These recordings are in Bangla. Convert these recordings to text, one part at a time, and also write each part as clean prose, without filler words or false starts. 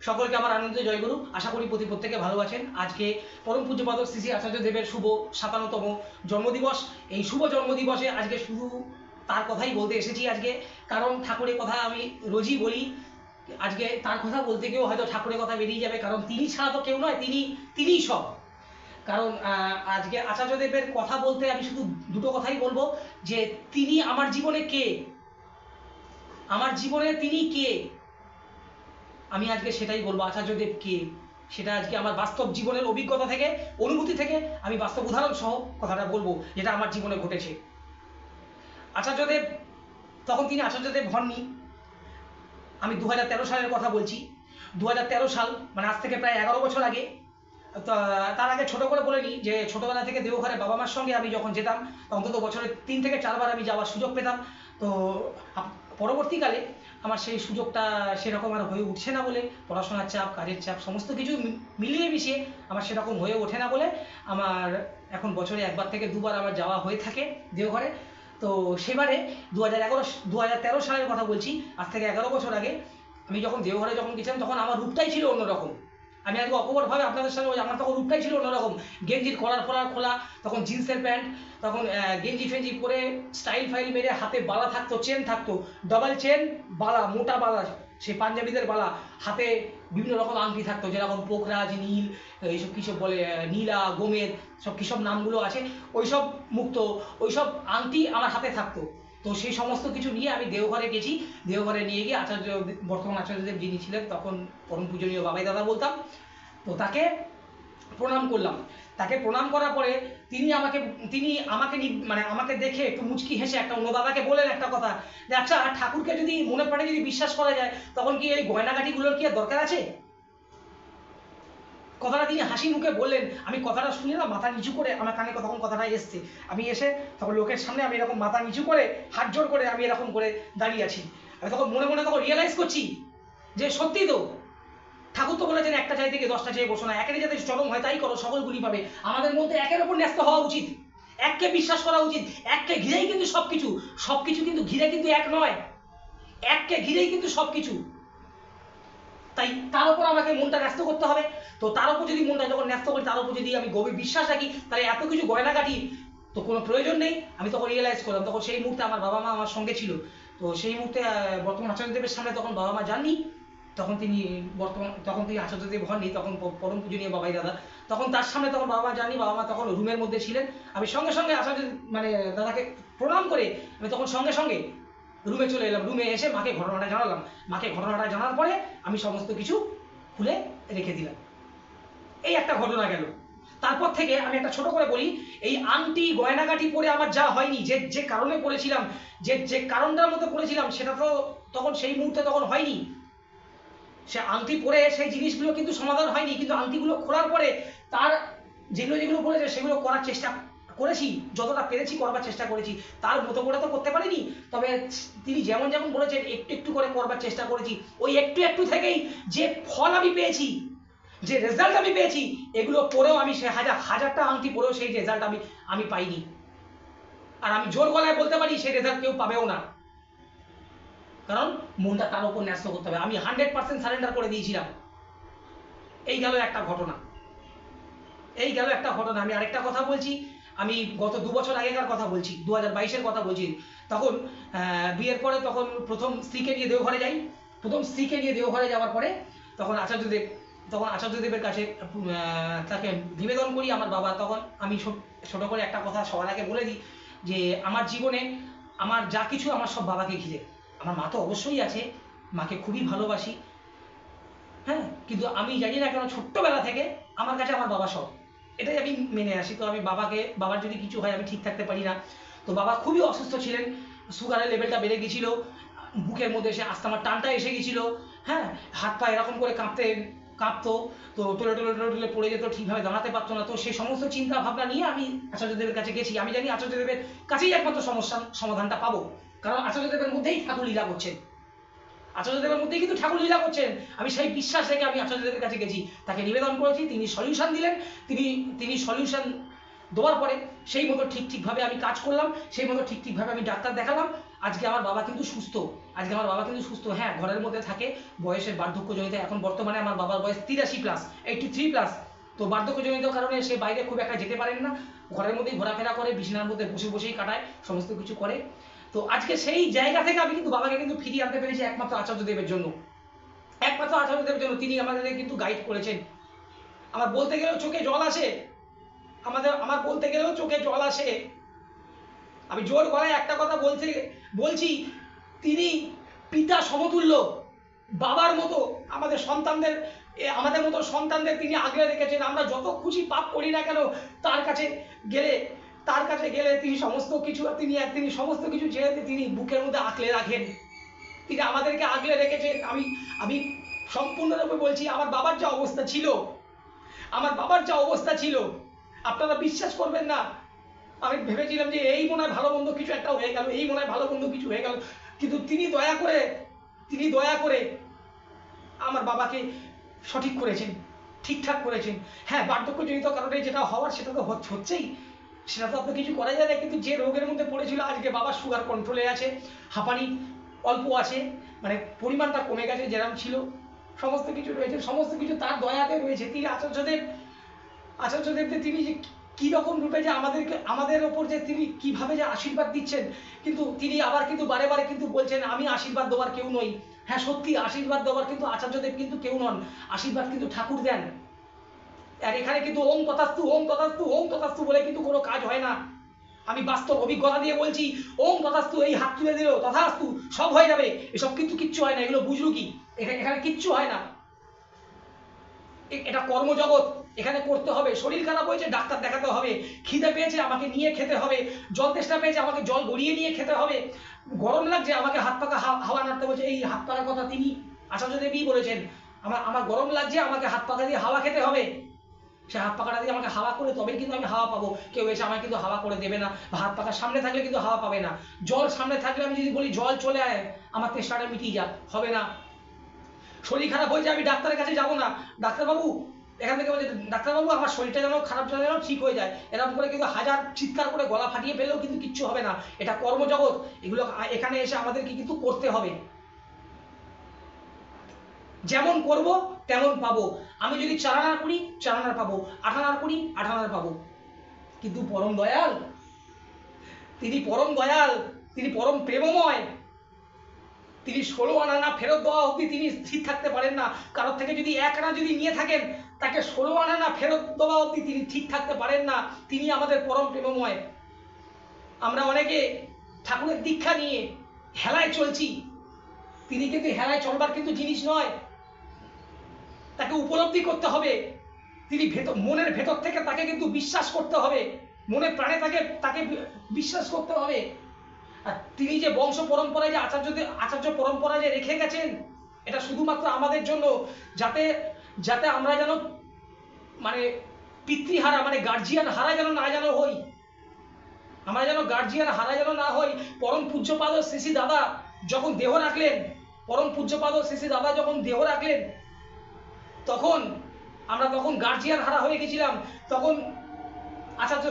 সকলকে আমার আনন্দ জয়গুরু। আশা করি প্রত্যেকে ভালো আছেন। আজকে পরম পূজ্যপাদ শ্রী শ্রী আচার্য দেবের শুভ 57তম জন্মদিবস। এই শুভ জন্মদিবসে আজকে শুধু তার কথাই বলতে এসেছি আজকে, কারণ ঠাকুরের কথা আমি রোজই বলি। আজকে তার কথা বলতে গিয়েও হয়তো ঠাকুরের কথা বেরিয়ে যাবে, কারণ তিনি ছাড়া তো কেউ নয়, তিনিই সব। কারণ আজকে আচার্যদেবের কথা বলতে আমি শুধু দুটো কথাই বলবো, যে তিনি আমার জীবনে কে, আমার জীবনে তিনি কে, আমি আজকে সেটাই বলবো। আচার্যদেব কে সেটা আজকে আমার বাস্তব জীবনের অভিজ্ঞতা থেকে, অনুভূতি থেকে আমি বাস্তব উদাহরণ সহ কথাটা বলবো, যেটা আমার জীবনে ঘটেছে। আচার্যদেব, তখন তিনি আচার্যদেব হননি। আমি 2013 সালের কথা বলছি। 2013 সাল মানে আজ থেকে প্রায় 11 বছর আগে। তার আগে ছোট করে বলে নিই যে ছোটবেলা থেকে দেওঘরে বাবা মার সঙ্গে আমি যখন যেতাম, অন্তত বছরে 3 থেকে 4 বার আমি যাওয়ার সুযোগ পেতাম। তো পরবর্তীকালে আমার সেই সুযোগটা সেরকম আর হয়ে উঠছে না বলে, পড়াশোনার চাপ, কাজের চাপ, সমস্ত কিছু মিলিয়ে মিশিয়ে আমার সেরকম হয়ে ওঠে না বলে আমার এখন বছরে 1বার থেকে 2বার আমার যাওয়া হয়ে থাকে দেওঘরে। তো সেবারে 2013 সালের কথা বলছি, আজ থেকে 11 বছর আগে আমি যখন দেওঘরে গেছিলাম, তখন আমার রূপটাই ছিল অন্যরকম। আমি আজকে অকপটভাবে আপনাদের সঙ্গে, আমার তখন রূপটাই ছিল অন্যরকম। গেঞ্জির কলার ফলার খোলা, তখন জিন্সের প্যান্ট, তখন গেঞ্জি ফেঞ্জি পরে স্টাইল ফাইল মেরে, হাতে বালা থাকতো, চেন থাকতো, ডাবল চেন, বালা, মোটা বালা, সেই পাঞ্জাবিদের বালা, হাতে বিভিন্ন রকম আংটি থাকতো, যেরকম পোকরাজ, নীল, এইসব কিসব বলে, নীলা, গোমেদ, সব কিসব নামগুলো আছে, ওইসব মুক্ত, ওইসব আংটি আমার হাতে থাকতো। তো সেই সমস্ত কিছু নিয়ে আমি দেওঘরে গেছি। দেওঘরে নিয়ে গিয়ে বর্তমান আচার্যদেব যিনি ছিলেন, তখন পরম পূজনীয় বাবাই দাদা বলতাম, তো তাকে প্রণাম করলাম। তাকে প্রণাম করার পরে তিনি আমাকে দেখে একটু মুচকি হেসে একটা অন্য দাদাকে বলেন একটা কথা, যে আচ্ছা, ঠাকুরকে যদি মনে প্রাণে যদি বিশ্বাস করা যায়, তখন কি এই গয়নাগাটিগুলোর কি আর দরকার আছে? কথাটা তিনি হাসি মুখে বললেন। আমি কথাটা শুনে না মাথা নিচু করে, আমার কানে তখন কথাটা এসছে, আমি এসে তখন লোকের সামনে আমি এরকম মাথা নিচু করে, হাত জোর করে আমি এরকম করে দাঁড়িয়ে আছি। আমি তখন মনে মনে তখন রিয়েলাইজ করছি যে সত্যি তো, ঠাকুর তো বলেছেন একটা চাই থেকে 10টা চেয়ে বসো না, একেরই যাতে চরম হয় তাই করো, সকলগুলি পাবে। আমাদের মধ্যে একের ওপর ন্যস্ত হওয়া উচিত, এককে বিশ্বাস করা উচিত। এককে ঘিরেই কিন্তু সবকিছু, সবকিছু কিন্তু ঘিরে কিন্তু এক নয়, এককে ঘিরেই কিন্তু সবকিছু। তাই তার উপর আমাকে মনটা ন্যস্ত করতে হবে। তো তার উপর যদি মনটা যখন ন্যস্ত করি, তার উপর যদি আমি গভীর বিশ্বাস রাখি, তাহলে এত কিছু গয়নাগাটি তো কোনো প্রয়োজন নেই। আমি তখন রিয়েলাইজ করলাম। তখন সেই মুহূর্তে আমার বাবা মা আমার সঙ্গে ছিল। তো সেই মুহূর্তে বর্তমান আচার্যদেবের সামনে তখন বাবা মা যাননি, তখন তিনি আচার্যদেব হননি, তখন পরম পূজনীয় বাবাই দাদা, তখন তার সামনে তখন বাবা মা যাননি। বাবা মা তখন রুমের মধ্যে ছিলেন। আমি সঙ্গে সঙ্গে আচার্য দাদাকে প্রণাম করে আমি তখন সঙ্গে সঙ্গে রুমে চলে এলাম। রুমে এসে মাকে ঘটনাটা জানালাম। মাকে ঘটনাটা জানার পরে আমি সমস্ত কিছু খুলে রেখে দিলাম। এই একটা ঘটনা গেল। তারপর থেকে আমি একটা ছোট করে বলি, এই আংটি গয়নাগাটি পরে আমার যা হয়নি, যে কারণে পড়েছিলাম, যে কারণটার মধ্যে পড়েছিলাম, সেটা তো তখন সেই মুহূর্তে তখন হয়নি। সে আংটি পরে সেই জিনিসগুলো কিন্তু সমাধান হয়নি, কিন্তু আংটিগুলো খোলার পরে তার যেগুলো বলেছে সেগুলো করার চেষ্টা করেছি, যতটা পেরেছি করবার চেষ্টা করেছি। তার মতো করে তো করতে পারিনি, তবে তিনি যেমন বলেছেন একটু একটু করে করবার চেষ্টা করেছি। ওই একটু একটু থেকেই যে ফল আমি পেয়েছি, যে রেজাল্ট আমি পেয়েছি, এগুলো পরেও আমি সে হাজারটা আংটি পরেও সেই রেজাল্ট আমি পাইনি। আর আমি জোর গলায় বলতে পারি সেই রেজাল্ট কেউ পাবেও না, কারণ মনটা তার উপর ন্যস্ত করতে হবে। আমি 100% সারেন্ডার করে দিয়েছিলাম। এই গেল একটা ঘটনা। আমি আরেকটা কথা বলছি। আমি গত 2 বছর আগেকার কথা বলছি, 2022-এর কথা বলছি। তখন বিয়ের পরে তখন প্রথম স্ত্রীকে নিয়ে দেওঘরে যাই। প্রথম স্ত্রীকে নিয়ে দেওঘরে যাওয়ার পরে তখন আচার্যদেবের কাছে তাকে নিবেদন করি আমার বাবা। তখন আমি ছোট করে একটা কথা সবার আগে বলে দিই, যে আমার জীবনে আমার যা কিছু, আমার সব বাবাকে ঘিরে। আমার মা তো অবশ্যই আছে, মাকে খুবই ভালোবাসি, হ্যাঁ, কিন্তু আমি জানি না কেন ছোট্টবেলা থেকে আমার কাছে আমার বাবা সব, এটাই আমি মেনে আসি। তো আমি বাবার যদি কিছু হয় আমি ঠিক থাকতে পারি না। তো বাবা খুবই অসুস্থ ছিলেন, সুগারের লেভেলটা বেড়ে গেছিল, বুকের মধ্যে এসে আস্তে আমার টানটা এসে গেছিল, হ্যাঁ, হাত পা এরকম করে কাঁপতো, তো টলে পড়ে যেত, ঠিকভাবে দাঁড়াতে পারতো না। তো সেই সমস্ত চিন্তা ভাবনা নিয়ে আমি আচার্যদেবের কাছে গেছি। আমি জানি আচার্যদেবের কাছেই একমাত্র সমস্যার সমাধানটা পাবো, কারণ আচার্যদেবের মধ্যেই ঠাকুর লীলা করছেন, আচার্যদেবের মধ্যেই কিন্তু ঠাকুর লীলা করছেন। আমি সেই বিশ্বাস রেখে আমি আচার্যদেবের কাছে গেছি, তাকে নিবেদন করেছি, তিনি সলিউশন দিলেন। তিনি সলিউশন দেওয়ার পরে সেই মতো ঠিকভাবে আমি কাজ করলাম, সেই মতো ঠিকভাবে আমি ডাক্তার দেখালাম। আজকে আমার বাবা কিন্তু সুস্থ, আজকে আমার বাবা কিন্তু সুস্থ। হ্যাঁ, ঘরের মধ্যে থাকে, বয়সের বার্ধক্যজনিত, এখন বর্তমানে আমার বাবার বয়স 83+, 83+। তো বার্ধক্যজনিত কারণে সে বাইরে খুব একটা যেতে পারেন না, ঘরের মধ্যেই ঘোরাফেরা করে, বিছানার মধ্যে বসে বসেই কাটায়, সমস্ত কিছু করে। তো আজকে সেই জায়গা থেকে আমি কিন্তু বাবাকে কিন্তু ফিরিয়ে আনতে পেরেছি একমাত্র আচার্যদেবের জন্য, একমাত্র আচার্যদেবের জন্য। তিনি আমাদের কিন্তু গাইড করেছেন। আমার বলতে গেলেও চোখে জল আসে, আমার বলতে গেলেও চোখে জল আসে। আমি জোর গলায় একটা কথা বলছি, তিনি পিতা সমতুল্য, বাবার মতো আমাদের মতো সন্তানদের তিনি আগলে রেখেছেন। আমরা যত খুশি পাপ করি না কেন, তার কাছে গেলে তিনি সমস্ত কিছু ছেড়ে তিনি বুকের মধ্যে আঁকলে রাখেন। তিনি আমাদেরকে আগলে রেখেছেন। আমি সম্পূর্ণরূপে বলছি, আমার বাবার যা অবস্থা ছিল, আপনারা বিশ্বাস করবেন না। আমি ভেবেছিলাম যে এই মনে হয় ভালো মন্দ কিছু একটা হয়ে গেল, কিন্তু তিনি দয়া করে আমার বাবাকে সঠিক করেছেন, ঠিকঠাক করেছেন। হ্যাঁ, বার্ধক্যজনিত কারণে যেটা হওয়ার সেটা তো হচ্ছেই, সেটা তো আপনি কিছু করা যায় না। কিন্তু যে রোগের মধ্যে পড়েছিল, আজকে বাবার সুগার কন্ট্রোলে আছে, হাঁপানি অল্প আছে, মানে পরিমাণটা কমে গেছে, যেরকম ছিল। সমস্ত কিছু রয়েছে, সমস্ত কিছু তার দয়াতে রয়েছে। তিনি আচার্যদেবকে তিনি যে কীরকম রূপে যে আমাদের ওপর যে তিনি কিভাবে যে আশীর্বাদ দিচ্ছেন, কিন্তু তিনি আবার কিন্তু বারে বারে কিন্তু বলছেন আমি আশীর্বাদ দেওয়ার কেউ নই। হ্যাঁ সত্যি, আশীর্বাদ দেওয়ার কিন্তু আচার্যদেব কিন্তু কেউ নন, আশীর্বাদ কিন্তু ঠাকুর দেন। আর এখানে কিন্তু ওম তথাস্তু, ওম তথাস্তু, ওম তথাস্তু বলে কিন্তু কোনো কাজ হয় না। আমি বাস্তব অভিজ্ঞতা দিয়ে বলছি, ওম তথাস্তু, এই হাত তুলে দিল তথাস্তু, সব হয়ে যাবে, এসব কিন্তু কিচ্ছু হয় না। এগুলো বুঝলো কি, এখানে কিচ্ছু হয় না। এটা কর্মজগৎ, এখানে করতে হবে। শরীর খারাপ হয়েছে, ডাক্তার দেখাতে হবে। খিদে পেয়েছে, আমাকে নিয়ে খেতে হবে। জল তেষ্টা পেয়েছে, আমাকে জল গড়িয়ে নিয়ে খেতে হবে। গরম লাগছে, আমাকে হাত পাকা হাওয়া নাড়তে বলছে। এই হাত পাকার কথা তিনি আচার্যদেবই বলেছেন। আমার গরম লাগছে, আমাকে হাত পাকা দিয়ে হাওয়া খেতে হবে। সে হাত পাকাটা দিয়ে আমাকে হাওয়া করে তবেই কিন্তু আমি হাওয়া পাবো। কেউ এসে আমাকে কিন্তু হাওয়া করে দেবে না, বা হাত পাকা সামনে থাকলে কিন্তু হাওয়া পাবে না। জল সামনে থাকলে আমি যদি বলি জল চলে আয়, আমার তেষ্টাটা মিটিয়ে যা, হবে না। শরীর খারাপ হয়েছে, আমি ডাক্তারের কাছে যাবো না, ডাক্তারবাবু এখান থেকে বলছে ডাক্তারবাবু আমার শরীরটা যেন খারাপ যেন ঠিক হয়ে যায়, এরকম করে কিন্তু হাজার চিৎকার করে গলা ফাটিয়ে ফেললেও কিন্তু কিচ্ছু হবে না। এটা কর্মজগৎ, এগুলো এখানে এসে আমাদেরকে কিন্তু করতে হবে। যেমন করব তেমন পাবো। আমি যদি 4 আনার করি 4 আনার পাবো, 8 আনার করি 8 আনার পাবো। কিন্তু পরম দয়াল, তিনি পরম প্রেমময়। তিনি 16 আনা না ফেরত দেওয়া অবধি তিনি স্থির থাকতে পারেন না। কারোর থেকে যদি 1 আনা যদি নিয়ে থাকেন, তাকে 16 আনা না ফেরত দেওয়া অবধি তিনি ঠিক থাকতে পারেন না। তিনি আমাদের পরম প্রেমময়। আমরা অনেকে ঠাকুরের দীক্ষা নিয়ে হেলায় চলছি, তিনি কিন্তু হেলায় চলবার কিন্তু জিনিস নয়। তাকে উপলব্ধি করতে হবে। তিনি মনের ভেতর থেকে তাকে কিন্তু বিশ্বাস করতে হবে, মনে প্রাণে তাকে বিশ্বাস করতে হবে। আর তিনি যে বংশ পরম্পরায় যে আচার্য পরম্পরা যে রেখে গেছেন, এটা শুধুমাত্র আমাদের জন্য, যাতে আমরা যেন মানে পিতৃহারা, মানে গার্জিয়ান হারা যেন না হই। আমরা যেন গার্জিয়ান হারা যেন না হই। পরম পূজ্যপাদ শ্রী দাদা যখন দেহ রাখলেন, তখন আমরা গার্জিয়ান হারা হয়ে গেছিলাম। তখন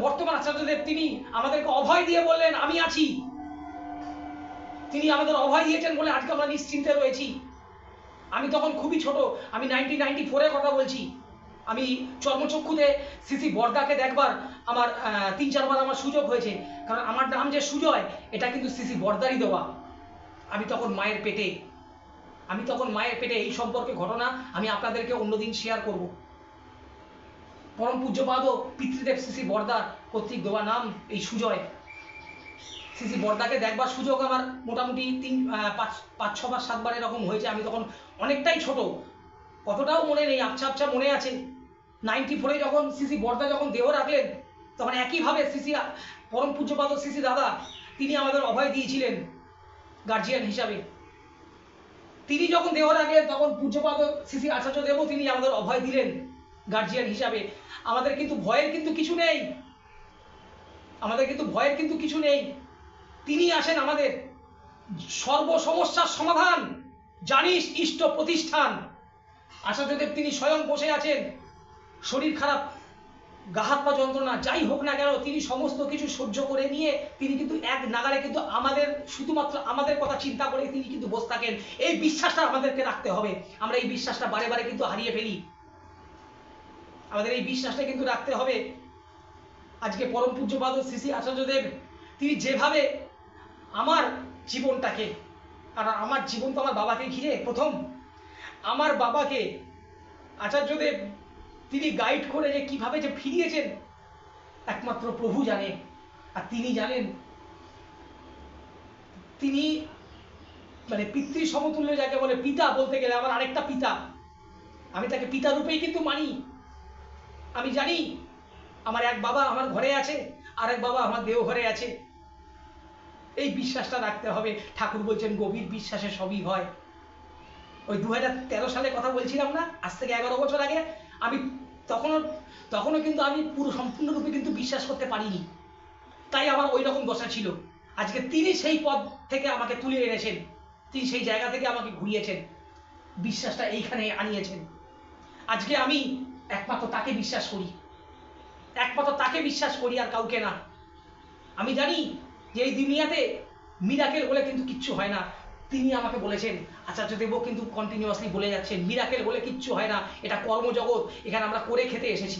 বর্তমান আচার্যদেব তিনি আমাদেরকে অভয় দিয়ে বললেন আমি আছি। তিনি আমাদের অভয় দিয়েছেন বলে আজকে আমরা নিশ্চিন্তে রয়েছি। আমি তখন খুবই ছোট, আমি 1994-এর কথা বলছি। আমি চর্মচক্ষুতে শ্রী বর্দাকে দেখবার আমার 3-4 বার আমার সুযোগ হয়েছে। কারণ আমার নাম যে সুজয়, এটা কিন্তু শ্রী বর্দারই দেওয়া। আমি তখন মায়ের পেটে। এই সম্পর্কে ঘটনা আমি আপনাদেরকে অন্যদিন শেয়ার করব। পরম পূজ্যপাদ পিতৃদেব শ্রী বর্দা কর্তৃক দেওয়া নাম এই সুজয়। শ্রী বর্দাকে দেখবার সুযোগ আমার মোটামুটি 5-6 বার 7 বার এরকম হয়েছে। আমি তখন অনেকটাই ছোট, কতটাও মনে নেই, আবছা মনে আছে। 94-এ যখন শ্রী বর্দা যখন দেহ রাখলেন, তখন একইভাবে শ্রী পরম পূজ্যপাদ শ্রী দাদা তিনি আমাদের অভয় দিয়েছিলেন গার্জিয়ান হিসাবে। তিনি যখন দেহ রাখলেন, তখন পূজ্যপাদ শ্রী আচার্যদেবও তিনি আমাদের অভয় দিলেন গার্জিয়ান হিসাবে। আমাদের কিন্তু ভয়ের কিন্তু কিছু নেই। তিনি আসেন আমাদের সর্ব সমস্যার সমাধান, জানিস ইষ্ট প্রতিষ্ঠান। আচার্যদেব তিনি স্বয়ং বসে আছেন। শরীর খারাপ গা হাত পা যন্ত্রণা যাই হোক না কেন, তিনি সমস্ত কিছু সহ্য করে নিয়ে তিনি কিন্তু এক নাগারে কিন্তু আমাদের, শুধুমাত্র আমাদের কথা চিন্তা করে তিনি কিন্তু বসে থাকেন। এই বিশ্বাসটা আমাদেরকে রাখতে হবে। আমরা এই বিশ্বাসটা বারে বারে কিন্তু হারিয়ে ফেলি। আমাদের এই বিশ্বাসটা কিন্তু রাখতে হবে। আজকে পরম পূজ্যপাদ শ্রী শ্রী আচার্যদেব তিনি যেভাবে আমার জীবনটাকে, আর আমার জীবন তো আমার বাবাকে ঘিরে, প্রথম আমার বাবাকে আচার্যদেব তিনি গাইড করে যে কিভাবে যে ফিরিয়েছেন একমাত্র প্রভু জানে। আর তিনি জানেন, তিনি মানে পিতৃ সমতুল্য যাকে বলে, পিতা বলতে গেলে আমার আরেকটা পিতা, আমি তাকে পিতা রূপেই কিন্তু মানি। আমি জানি আমার এক বাবা আমার ঘরে আছে, আর এক বাবা আমার দেওঘরে আছে। এই বিশ্বাসটা রাখতে হবে। ঠাকুর বলছেন গভীর বিশ্বাসে সবই হয়। ওই 2013 সালে কথা বলছিলাম না, আজ থেকে 11 বছর আগে, আমি তখনও কিন্তু আমি পুরো সম্পূর্ণরূপে কিন্তু বিশ্বাস করতে পারিনি। তাই আমার ওই রকম দশা ছিল। আজকে তিনি সেই পদ থেকে আমাকে তুলে এনেছেন, তিনি সেই জায়গা থেকে আমাকে ঘুরিয়েছেন, বিশ্বাসটা এইখানে আনিয়েছেন। আজকে আমি একমাত্র তাকে বিশ্বাস করি, একমাত্র তাকে বিশ্বাস করি, আর কাউকে না। আমি জানি যে এই দুনিয়াতে মিরাকেল বলে কিন্তু কিচ্ছু হয় না। তিনি আমাকে বলেছেন, আচার্যদেবও কিন্তু কন্টিনিউয়াসলি বলে যাচ্ছেন, মিরাকেল বলে কিচ্ছু হয় না, এটা কর্মজগৎ, এখানে আমরা করে খেতে এসেছি।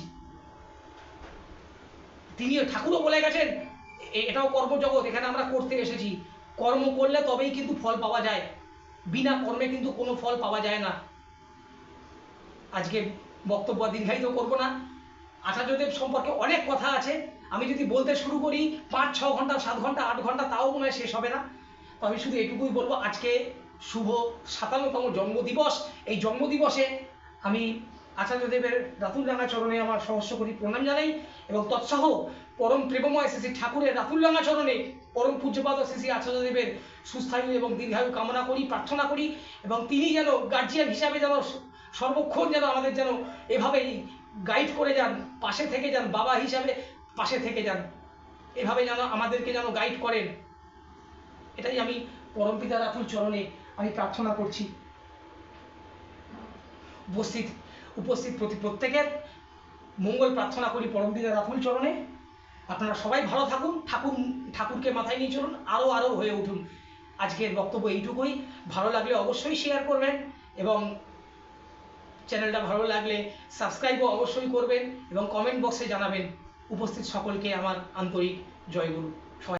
তিনিও ঠাকুরও বলে গেছেন এটাও কর্মজগৎ, এখানে আমরা করতে এসেছি। কর্ম করলে তবেই কিন্তু ফল পাওয়া যায়, বিনা কর্মে কিন্তু কোনো ফল পাওয়া যায় না। আজকে বক্তব্য দীর্ঘায়িত করব না। আচার্যদেব সম্পর্কে অনেক কথা আছে, আমি যদি বলতে শুরু করি 5-6 ঘন্টা 7 ঘন্টা 8 ঘন্টা তাও মনে হয় শেষ হবে না। তো আমি শুধু এটুকুই বলবো, আজকে শুভ 57তম জন্মদিবস। এই জন্মদিবসে আমি আচার্যদেবের রাতুলডাঙ্গা চরণে আমার সহস্র কোটি প্রণাম জানাই, এবং তৎসহ পরম প্রেমময় শ্রী শ্রী ঠাকুরের রাতুলডাঙ্গা চরণে পরম পূজ্যপাদ শ্রী শ্রী আচার্যদেবের সুস্থায়ু এবং দীর্ঘায়ু কামনা করি, প্রার্থনা করি, এবং তিনি যেন গার্জিয়ান হিসাবে যেন সর্বক্ষণ যেন আমাদের যেন এভাবেই গাইড করে যান, পাশে থেকে যান, বাবা হিসাবে পাশে থেকে যান, এভাবে যেন আমাদেরকে যেন গাইড করেন। এটাই আমি পরমপিতা রাতুল চরণে আমি প্রার্থনা করছি। উপস্থিত প্রত্যেকের মঙ্গল প্রার্থনা করি পরমপিতা রাতুল চরণে। আপনারা সবাই ভালো থাকুন, ঠাকুরকে মাথায় নিয়ে চলুন, আরও হয়ে উঠুন। আজকের বক্তব্য এইটুকুই। ভালো লাগলে অবশ্যই শেয়ার করবেন, এবং চ্যানেলটা ভালো লাগলে সাবস্ক্রাইবও অবশ্যই করবেন, এবং কমেন্ট বক্সে জানাবেন। উপস্থিত সকলকে আমার আন্তরিক জয়গুরু।